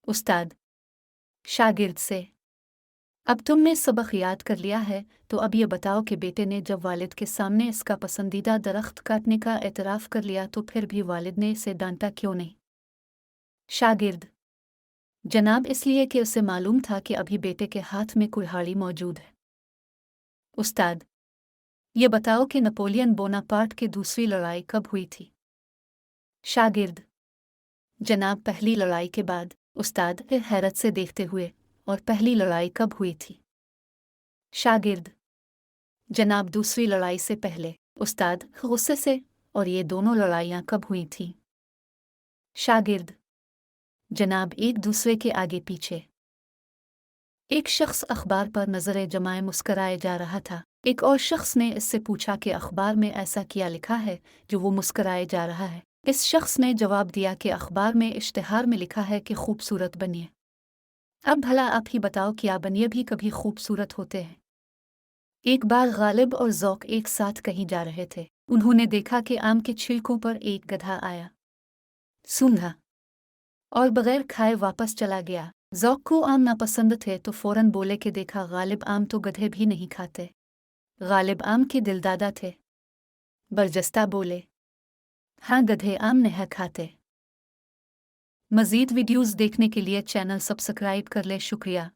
उस्ताद शागिर्द से, अब तुमने सबक याद कर लिया है, तो अब ये बताओ कि बेटे ने जब वालिद के सामने इसका पसंदीदा दरख्त काटने का एतराफ़ कर लिया तो फिर भी वालिद ने इसे डांटा क्यों नहीं? शागिर्द जनाब, इसलिए कि उसे मालूम था कि अभी बेटे के हाथ में कुल्हाड़ी मौजूद है। उस्ताद ये बताओ कि नपोलियन बोनापार्ट की दूसरी लड़ाई कब हुई थी? शागिर्द जनाब, पहली लड़ाई के बाद। उस्ताद हैरत से देखते हुए, और पहली लड़ाई कब हुई थी? शागिर्द जनाब, दूसरी लड़ाई से पहले। उस्ताद गुस्से से, और ये दोनों लड़ाइयाँ कब हुई थीं? शागिर्द जनाब, एक दूसरे के आगे पीछे। एक शख्स अखबार पर नजरें जमाए मुस्कराए जा रहा था। एक और शख्स ने इससे पूछा कि अखबार में ऐसा क्या लिखा है जो वो मुस्कराए जा रहा है। इस शख्स ने जवाब दिया कि अखबार में इश्तिहार में लिखा है कि खूबसूरत बनिए। अब भला आप ही बताओ, क्या बनिए भी कभी खूबसूरत होते हैं? एक बार गालिब और ज़ौक एक साथ कहीं जा रहे थे। उन्होंने देखा कि आम के छिलकों पर एक गधा आया, सूंघा और बगैर खाए वापस चला गया। ज़ौक को आम नापसंद थे तो फौरन बोले कि देखा, गालिब आम तो गधे भी नहीं खाते। गालिब आम के दिलदादा थे। बरजस्ता बोले, हाँ, गधे आम नहीं खाते। मज़ीद वीडियोज़ देखने के लिए चैनल सब्सक्राइब कर ले। शुक्रिया।